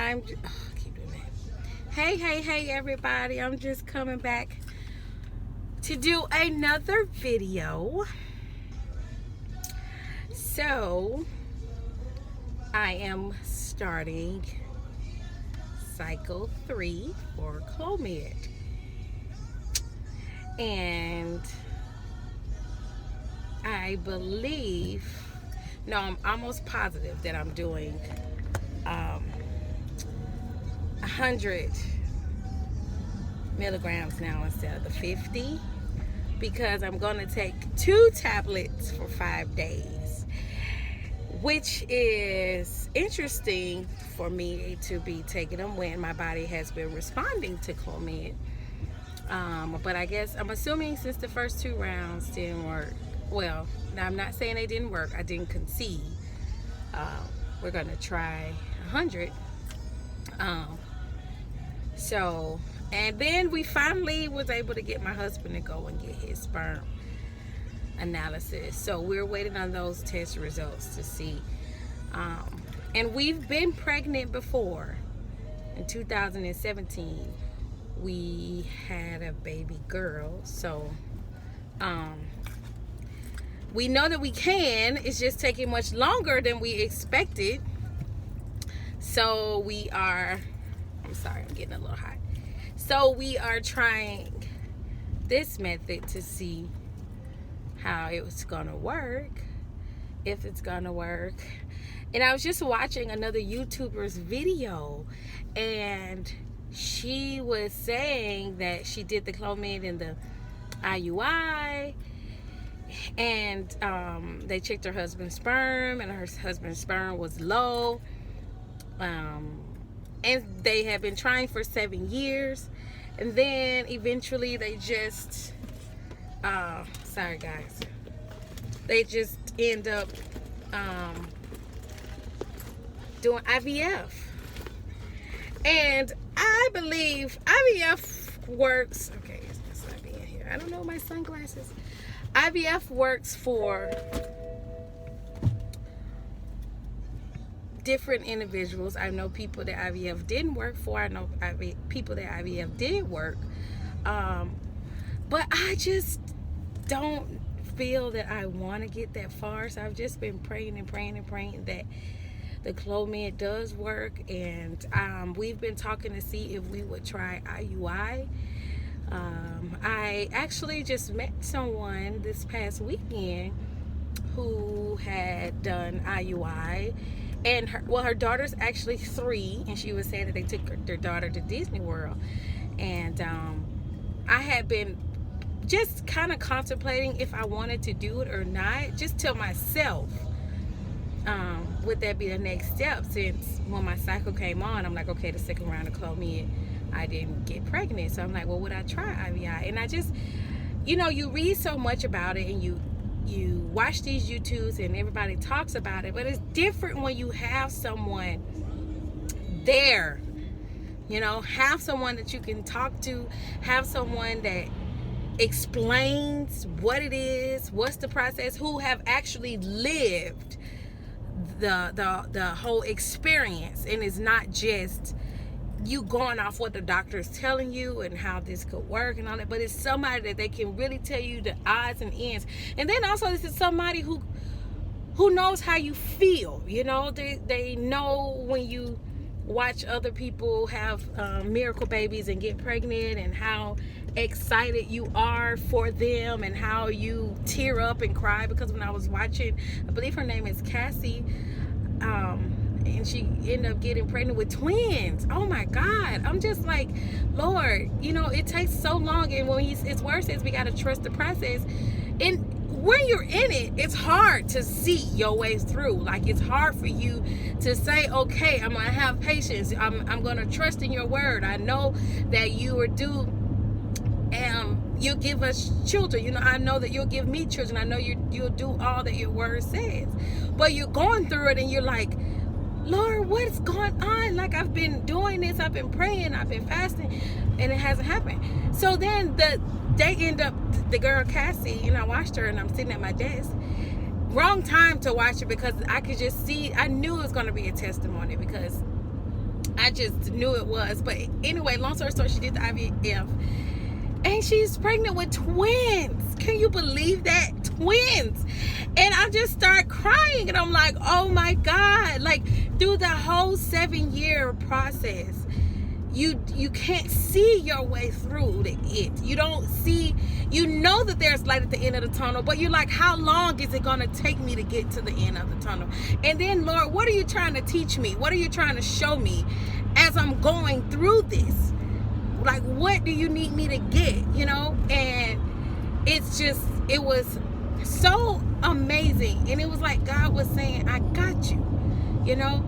I keep doing that. Hey, everybody. I'm just coming back to do another video. So, I am starting cycle 3 for Clomid. And I believe, no, I'm almost positive that I'm doing 100 milligrams now instead of the 50, because I'm going to take 2 tablets for 5 days, which is interesting for me to be taking them when my body has been responding to Clomid. But I guess I'm assuming since the first 2 rounds didn't work, well, now I'm not saying they didn't work, I didn't concede. We're going to try 100. And then we finally was able to get my husband to go and get his sperm analysis. So we're waiting on those test results to see. And we've been pregnant before. In 2017, we had a baby girl. So we know that we can. It's just taking much longer than we expected. So we are, I'm sorry, I'm getting a little hot. So we are trying this method to see how it was gonna work, if it's gonna work. And I was just watching another YouTuber's video, and she was saying that she did the Clomid and the IUI, and they checked her husband's sperm, and her husband's sperm was low. And they have been trying for 7 years, and then eventually they just sorry guys, they just end up doing IVF. And I believe IVF works, okay, it's not being here, I don't know my sunglasses. IVF works for different individuals. I know people that IVF didn't work for. I know people that IVF did work. But I just don't feel that I want to get that far. So I've just been praying that the Clomid does work. And we've been talking to see if we would try IUI. I actually just met someone this past weekend who had done IUI. And her daughter's actually 3, and she was saying that they took their daughter to Disney World. And I had been just kind of contemplating if I wanted to do it or not, just to myself. Would that be the next step? Since when my cycle came on, I'm like, okay, the second round of Clomid, I didn't get pregnant. So I'm like, well, would I try IVI? And I just, you read so much about it, and you watch these YouTubes and everybody talks about it, but it's different when you have someone there, have someone that you can talk to, have someone that explains what it is, what's the process, who have actually lived the whole experience, and it's not just you going off what the doctor is telling you and how this could work and all that, but it's somebody that they can really tell you the odds and ends. And then also this is somebody who knows how you feel. They know when you watch other people have miracle babies and get pregnant, and how excited you are for them, and how you tear up and cry. Because when I was watching, I believe her name is Cassie, and she ended up getting pregnant with twins. Oh my God. I'm just like, Lord, it takes so long. And when it's worse, is we got to trust the process. And when you're in it, it's hard to see your way through. Like, it's hard for you to say, okay, I'm going to have patience. I'm going to trust in your word. I know that you are due. You'll give us children. I know that you'll give me children. I know you'll do all that your word says. But you're going through it, and you're like, Lord, what's going on? Like, I've been doing this, I've been praying, I've been fasting, and it hasn't happened. So then they end up, the girl Cassie, I watched her, and I'm sitting at my desk. Wrong time to watch it, because I could just see, I knew it was going to be a testimony, because I just knew it was. But anyway, long story short, she did the IVF. And she's pregnant with twins. Can you believe that? Twins. And I just start crying. And I'm like, oh my God. Like, through the whole 7-year process, you can't see your way through it. You don't see, you know that there's light at the end of the tunnel, but you're like, how long is it going to take me to get to the end of the tunnel? And then, Lord, what are you trying to teach me? What are you trying to show me as I'm going through this? Like, what do you need me to get, you know? And it's just, it was so amazing. And it was like God was saying, I got you, you know?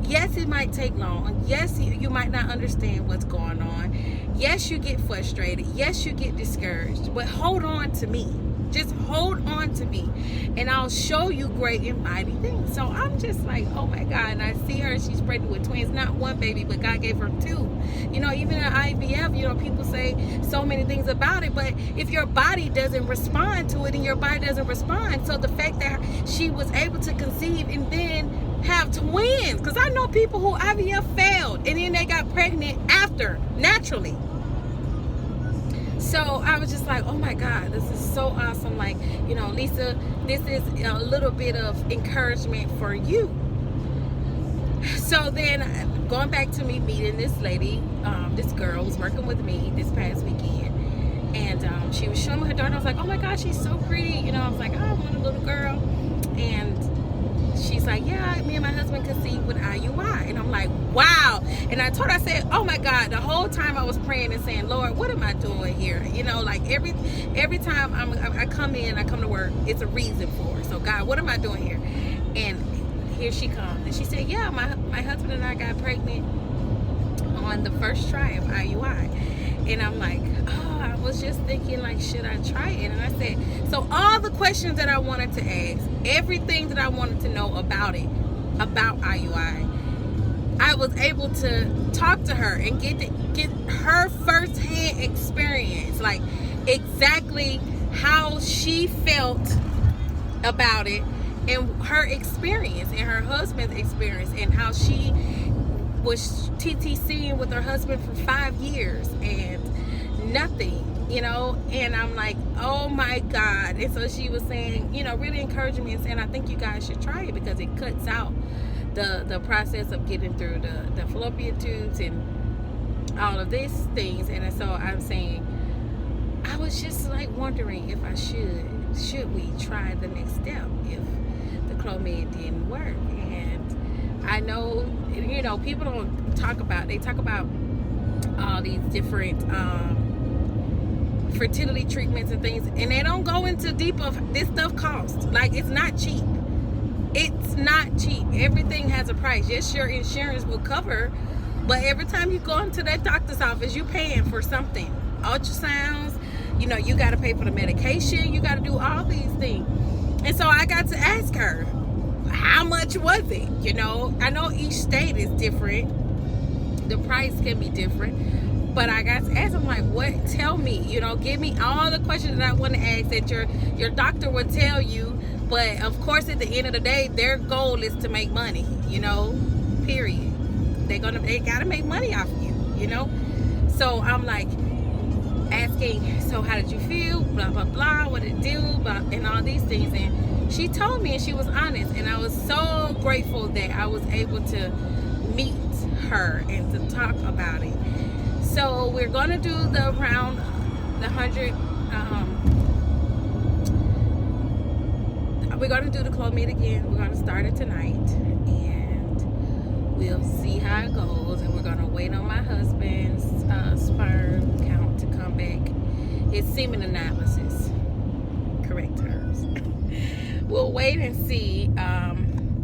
Yes, it might take long. Yes, you might not understand what's going on. Yes, you get frustrated. Yes, you get discouraged. But hold on to me. Just hold on to me. And I'll show you great and mighty things. So I'm just like, oh my God. And I see her. She's pregnant with twins. Not one baby, but God gave her 2. You know, even in IVF, you know, people say so many things about it. But if your body doesn't respond to it, and your body doesn't respond. So the fact that she was able to conceive and then have twins, because I know people who IVF failed and then they got pregnant after, naturally. So I was just like, oh my God, this is so awesome. Like, you know, Lisa, this is a little bit of encouragement for you. So then going back to me meeting this lady, this girl was working with me this past weekend, and she was showing me her daughter. I was like, oh my God, she's so pretty. You know, I was like, oh, I want a little girl. And she's like, yeah, me and my husband conceived with IUI. And I'm like, wow. And I told her, I said, oh my God, the whole time I was praying and saying, Lord, what am I doing here? You know, like every time I come to work, it's a reason for it. So God, what am I doing here? And here she comes. And she said, yeah, my husband and I got pregnant on the first try of IUI. And I'm like, oh, I was just thinking, like, should I try it? And I said, so all the questions that I wanted to ask, everything that I wanted to know about it, about IUI, I was able to talk to her and get her firsthand experience, like exactly how she felt about it, and her experience and her husband's experience, and how she was TTCing with her husband for 5 years and nothing, you know. And I'm like, oh my God. And so she was saying, you know, really encouraging me and saying, I think you guys should try it because it cuts out the process of getting through the fallopian tubes and all of these things. And so I'm saying, I was just like wondering if I should we try the next step if the Clomid didn't work. And I know, you know, people don't talk about, they talk about all these different fertility treatments and things, and they don't go into deep of this stuff costs. Like, it's not cheap. It's not cheap. Everything has a price. Yes, your insurance will cover, but every time you go into that doctor's office, you're paying for something. Ultrasounds, you know, you got to pay for the medication, you got to do all these things. And so I got to ask her, how much was it? You know, I know each state is different, the price can be different, but I got to ask them, like, what, tell me, you know, give me all the questions that I want to ask that your doctor would tell you. But of course, at the end of the day, their goal is to make money, you know, period. They gotta make money off you, you know. So I'm like asking, so how did you feel, blah blah blah, what did it do, blah, and all these things. And she told me, and she was honest, and I was so grateful that I was able to meet her and to talk about it. So we're gonna do the 100. We're going to do the Clomid again. We're going to start it tonight, and we'll see how it goes. And we're going to wait on my husband's sperm count to come back. His semen analysis, correct terms. We'll wait and see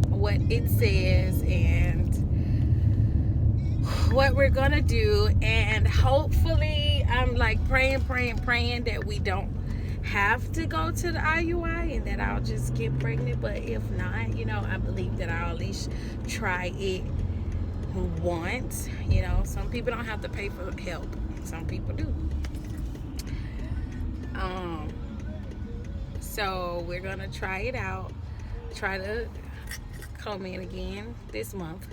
what it says and what we're going to do. And hopefully, I'm like praying that we don't have to go to the IUI and that I'll just get pregnant. But if not, you know, I believe that I'll at least try it once. You know, some people don't have to pay for help, some people do. So we're gonna try it out, try to come in again this month,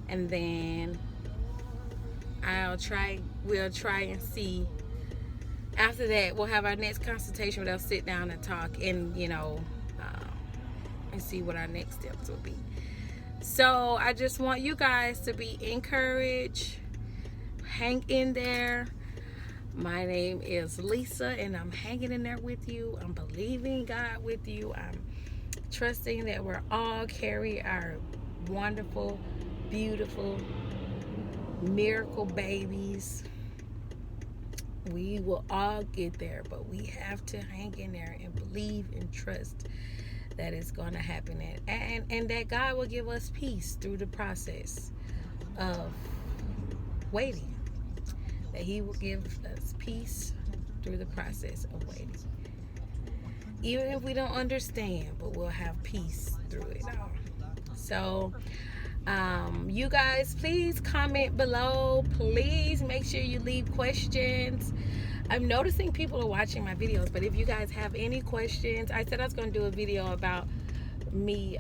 and then we'll try and see. After that, we'll have our next consultation. They'll sit down and talk, and and see what our next steps will be. So I just want you guys to be encouraged. Hang in there. My name is Lisa, and I'm hanging in there with you. I'm believing God with you. I'm trusting that we're all carry our wonderful, beautiful, miracle babies. We will all get there, but we have to hang in there and believe and trust that it's going to happen, and that God will give us peace through the process of waiting. That He will give us peace through the process of waiting. Even if we don't understand, but we'll have peace through it all. So, you guys, please comment below. Please make sure you leave questions. I'm noticing people are watching my videos, but if you guys have any questions, I said I was going to do a video about me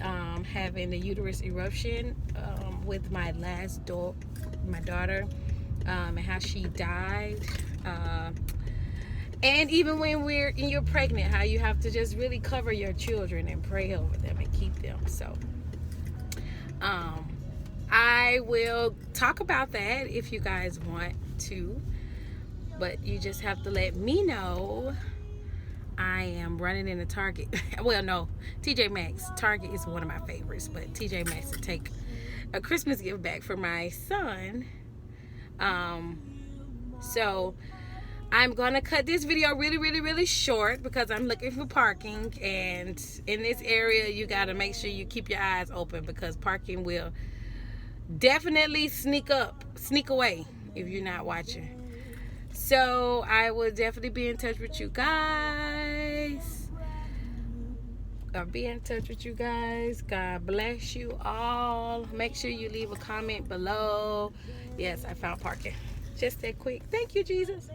having the uterus eruption with my daughter, and how she died. And even when you're pregnant, how you have to just really cover your children and pray over them and keep them. So, I will talk about that if you guys want to, but you just have to let me know. I am running into Target. Well, no, TJ Maxx. Target is one of my favorites, but TJ Maxx to take a Christmas gift back for my son. So I'm gonna cut this video really short because I'm looking for parking, and in this area you gotta make sure you keep your eyes open because parking will definitely sneak away if you're not watching. So I will definitely be in touch with you guys. I'll be in touch with you guys. God bless you all. Make sure you leave a comment below. Yes, I found parking. Just that quick. Thank you, Jesus.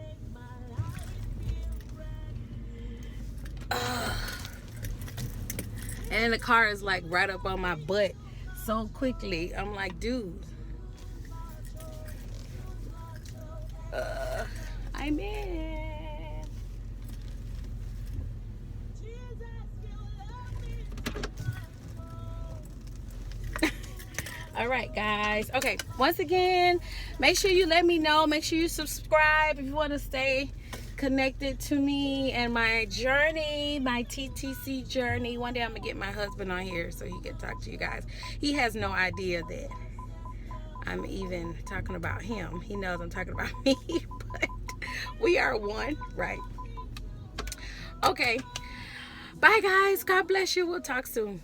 And the car is like right up on my butt so quickly. I'm like, dude. I'm in. All right, guys. Okay, once again, make sure you let me know. Make sure you subscribe if you want to stay connected to me and my journey, my TTC journey. One day I'm gonna get my husband on here so he can talk to you guys. He has no idea that I'm even talking about him. He knows I'm talking about me, but we are one, right? Okay. Bye, guys. God bless you. We'll talk soon.